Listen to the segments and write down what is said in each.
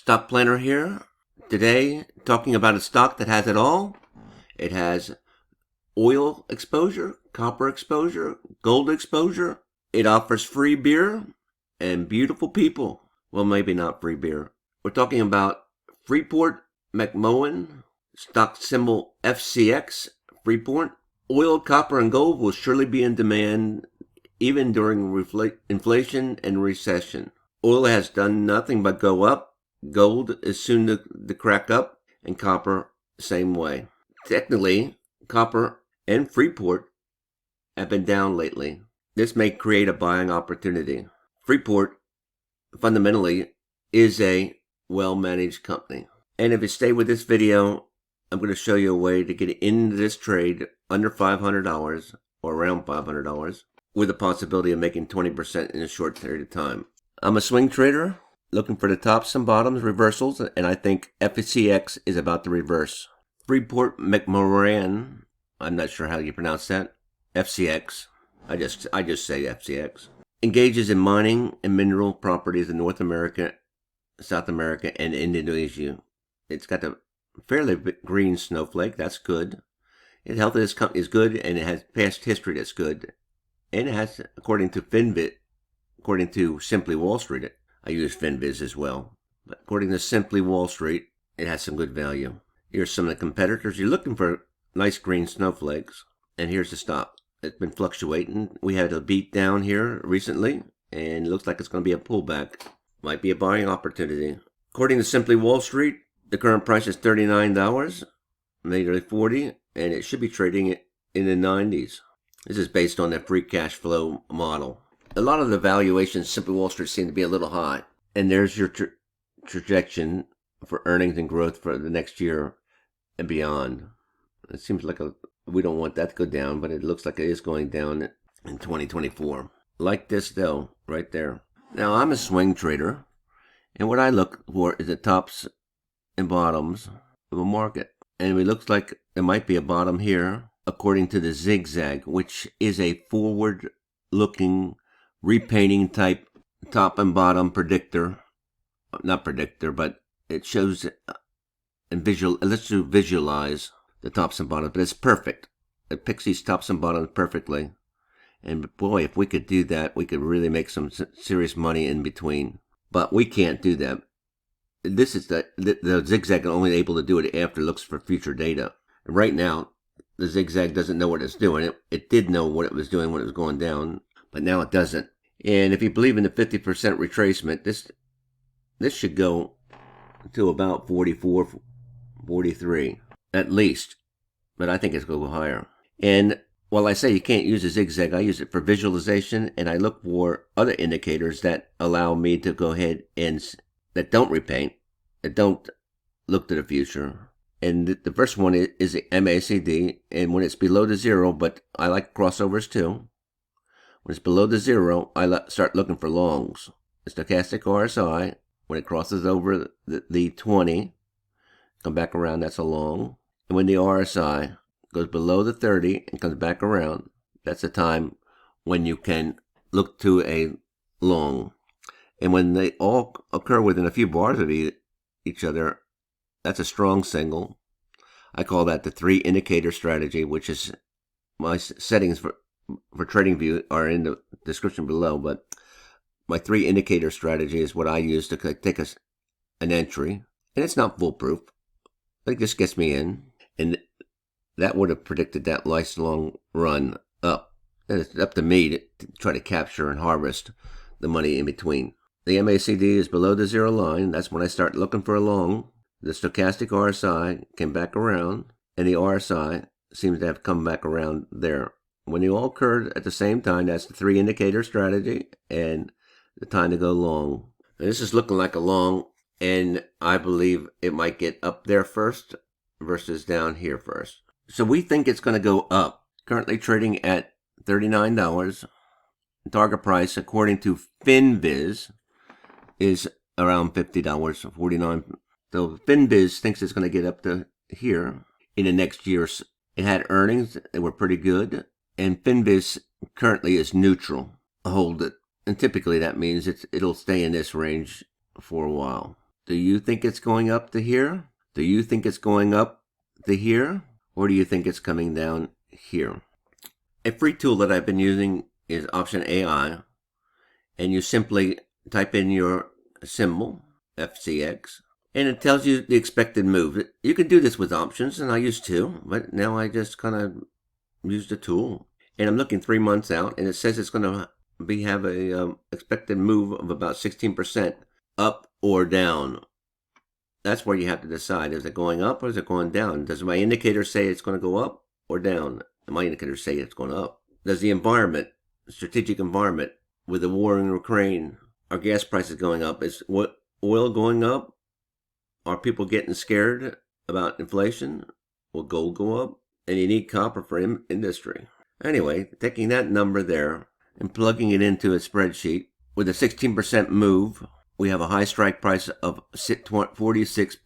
Stock planner here. Today, talking about a stock that has it all. It has oil exposure, copper exposure, gold exposure. It offers free beer and beautiful people. Well, maybe not free beer. We're talking about Freeport-McMoRan, stock symbol FCX, Freeport. Oil, copper, and gold will surely be in demand even during inflation and recession. Oil has done nothing but go up. Gold is soon to crack up, and copper, same way. Technically, copper and Freeport have been down lately. This may create a buying opportunity. Freeport, fundamentally, is a well-managed company. And if you stay with this video, I'm going to show you a way to get into this trade under $500 or around $500 with the possibility of making 20% in a short period of time. I'm a swing trader looking for the tops and bottoms reversals, and I think FCX is about to reverse. Freeport-McMoRan, I'm not sure how you pronounce that, FCX, I just say FCX, engages in mining and mineral properties in North America, South America, and Indonesia. It's got a fairly green snowflake, that's good. The health of this company is good, and it has past history that's good. And it has, according to Simply Wall Street, I use FinViz as well. But according to Simply Wall Street, it has some good value. Here's some of the competitors. You're looking for nice green snowflakes. And here's the stock. It's been fluctuating. We had a beat down here recently, and it looks like it's going to be a pullback. Might be a buying opportunity. According to Simply Wall Street, the current price is $39, maybe $40, and it should be trading in the 90s. This is based on the free cash flow model. A lot of the valuations Simply Wall Street seem to be a little high. And there's your projection for earnings and growth for the next year and beyond. It seems like we don't want that to go down, but it looks like it is going down in 2024. Like this though, right there. Now I'm a swing trader, and what I look for is the tops and bottoms of a market. And it looks like there might be a bottom here, according to the zigzag, which is a forward-looking repainting type top and bottom predictor. Not predictor, but it shows and lets you visualize the tops and bottoms. But it's perfect. It picks these tops and bottoms perfectly. And boy, if we could do that, we could really make some serious money in between. But we can't do that. This is the zigzag is only able to do it after it looks for future data. Right now, the zigzag doesn't know what it's doing. It did know what it was doing when it was going down, but now it doesn't. And if you believe in the 50% retracement, this should go to about 44, 43 at least. But I think it's going to go higher. And while I say you can't use a zigzag, I use it for visualization, and I look for other indicators that allow me to go ahead and that don't repaint, that don't look to the future. And the first one is the MACD, and when it's below the zero, but I like crossovers too. When it's below the zero, I start looking for longs. The stochastic RSI, when it crosses over the 20, come back around, that's a long. And when the RSI goes below the 30 and comes back around, that's the time when you can look to a long. And when they all occur within a few bars of each other, that's a strong signal. I call that the 3 indicator strategy, which is my settings for TradingView are in the description below. But my 3 indicator strategy is what I use to take an entry. And it's not foolproof. I think this gets me in. And that would have predicted that nice long run up. And it's up to me to try to capture and harvest the money in between. The MACD is below the zero line. That's when I start looking for a long. The stochastic RSI came back around, and the RSI seems to have come back around there. When they all occurred at the same time, that's the 3 indicator strategy and the time to go long. Now, this is looking like a long, and I believe it might get up there first versus down here first. So we think it's going to go up. Currently trading at $39. Target price, according to FinViz, is around $50, 49. So FinViz thinks it's going to get up to here in the next year. It had earnings that were pretty good, and FinViz currently is neutral. Hold it. And typically that means it'll stay in this range for a while. Do you think it's going up to here? Do you think it's going up to here? Or do you think it's coming down here? A free tool that I've been using is Option AI, and you simply type in your symbol, FCX, and it tells you the expected move. You can do this with options, and I used to, but now I just kind of use the tool. And I'm looking 3 months out, and it says it's going to have a expected move of about 16% up or down. That's where you have to decide. Is it going up or is it going down? Does my indicator say it's going to go up or down? My indicators say it's going up. Does the environment, strategic environment, with the war in Ukraine, are gas prices going up? Is oil going up? Are people getting scared about inflation? Will gold go up? And you need copper for industry. Anyway, taking that number there and plugging it into a spreadsheet with a 16% move, we have a high strike price of $46.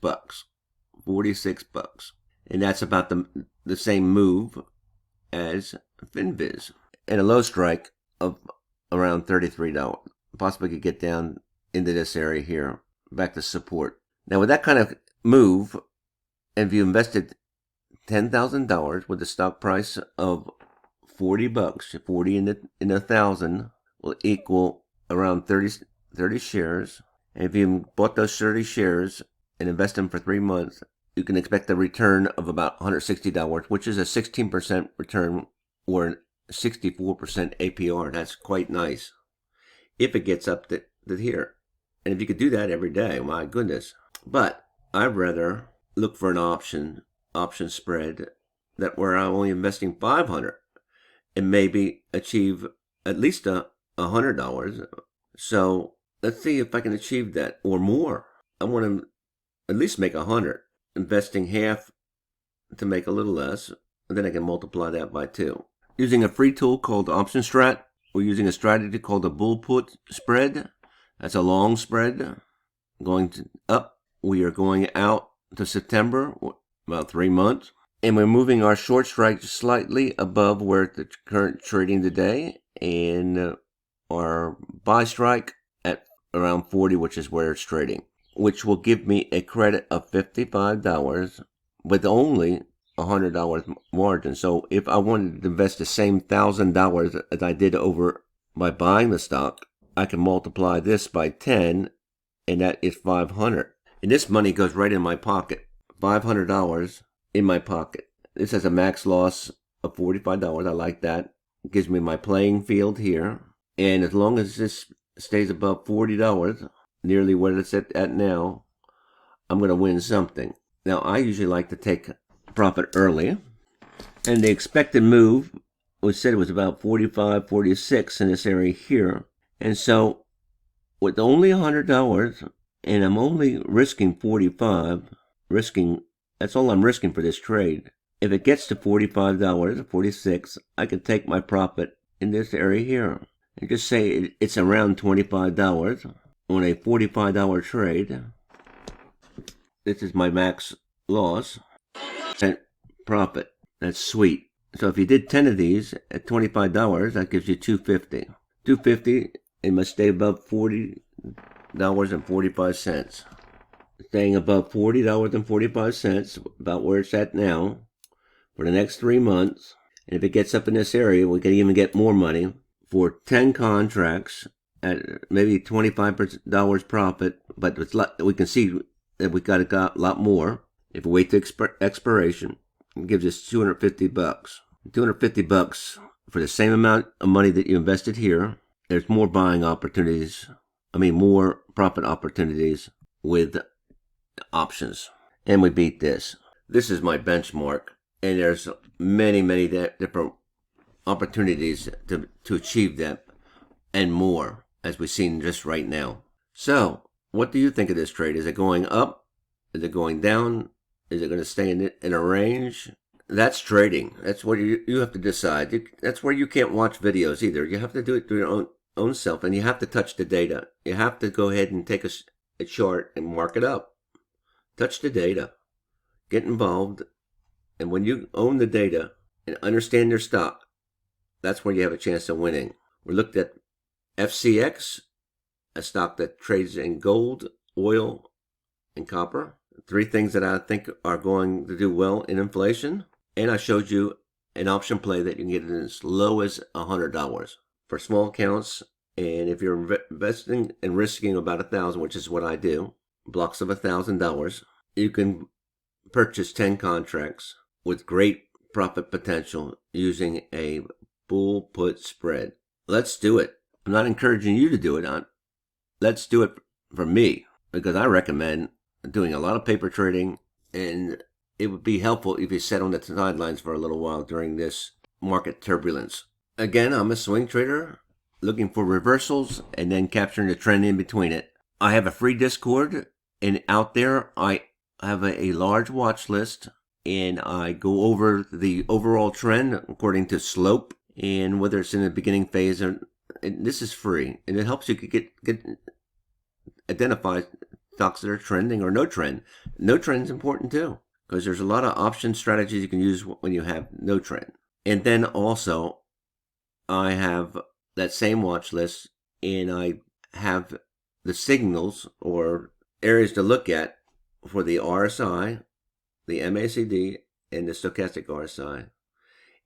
$46. And that's about the same move as FinViz. And a low strike of around $33. Possibly could get down into this area here, back to support. Now with that kind of move, and if you invested $10,000 with a stock price of $40, 40 in 1,000 will equal around 30 shares. And if you bought those 30 shares and invest them for 3 months, you can expect a return of about $160, which is a 16% return or a 64% APR. That's quite nice if it gets up to here. And if you could do that every day, my goodness. But I'd rather look for an option spread that where I'm only investing $500 and maybe achieve at least $100. So let's see if I can achieve that or more. I want to at least make $100, investing half to make a little less, and then I can multiply that by 2. Using a free tool called Option Strat, we're using a strategy called a bull put spread. That's a long spread going up. We are going out to September, about 3 months. And we're moving our short strike slightly above where the current trading today, and our buy strike at around 40, which is where it's trading, which will give me a credit of $55 with only $100 margin. So if I wanted to invest the same $1,000 as I did over by buying the stock, I can multiply this by 10, and that is $500. And this money goes right in my pocket. $500 in my pocket. This has a max loss of $45. I like that. It gives me my playing field here. And as long as this stays above $40, nearly what it's at now, I'm going to win something. Now, I usually like to take profit early. And the expected move was said it was about 45, 46 in this area here. And so with only $100, and I'm only risking 45, that's all I'm risking for this trade. If it gets to $45, 46, I can take my profit in this area here. And just say it's around $25 on a $45 trade. This is my max loss and profit. That's sweet. So if you did 10 of these at $25, that gives you $250. $250, it must stay above $40.45. Staying above $40.45, about where it's at now, for the next 3 months. And if it gets up in this area, we can even get more money for 10 contracts at maybe $25 profit. But we can see that we got a lot more if we wait to expiration. It gives us $250. $250 for the same amount of money that you invested here. There's more buying opportunities. More profit opportunities with options. And we beat this. This is my benchmark. And there's many, many different opportunities to achieve that and more, as we've seen just right now. So, what do you think of this trade? Is it going up? Is it going down? Is it going to stay in a range? That's trading. That's what you have to decide. That's where you can't watch videos either. You have to do it through your own self, and you have to touch the data. You have to go ahead and take a chart and mark it up. Touch the data. Get involved. And when you own the data and understand your stock, that's where you have a chance of winning. We looked at FCX, a stock that trades in gold, oil, and copper. 3 things that I think are going to do well in inflation. And I showed you an option play that you can get as low as $100 for small accounts. And if you're investing and risking about $1,000, which is what I do, blocks of $1,000, you can purchase 10 contracts with great profit potential using a bull put spread. Let's do it. I'm not encouraging you to do it. Let's do it for me, because I recommend doing a lot of paper trading, and it would be helpful if you sat on the sidelines for a little while during this market turbulence. Again, I'm a swing trader looking for reversals and then capturing the trend in between it. I have a free Discord, and out there I have a large watch list, and I go over the overall trend according to slope and whether it's in the beginning phase. And this is free, and it helps you get identify stocks that are trending or no trend. No trend is important too, because there's a lot of option strategies you can use when you have no trend. And then also, I have that same watch list, and I have the signals or areas to look at for the RSI, the MACD, and the stochastic RSI.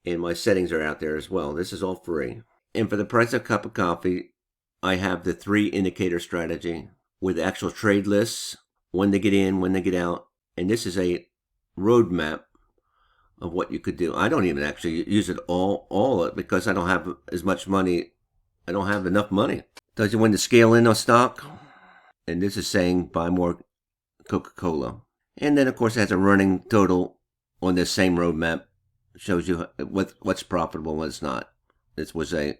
And my settings are out there as well. This is all free. And for the price of a cup of coffee, I have the 3 indicator strategy with actual trade lists, when they get in, when they get out. And this is a roadmap of what you could do. I don't even actually use it all because I don't have as much money. I don't have enough money. Tells you when to scale in a stock. And this is saying buy more Coca-Cola. And then, of course, it has a running total on this same roadmap. Shows you what's profitable and what's not. This was a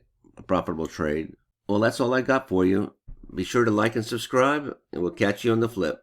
profitable trade. Well, that's all I got for you. Be sure to like and subscribe, and we'll catch you on the flip.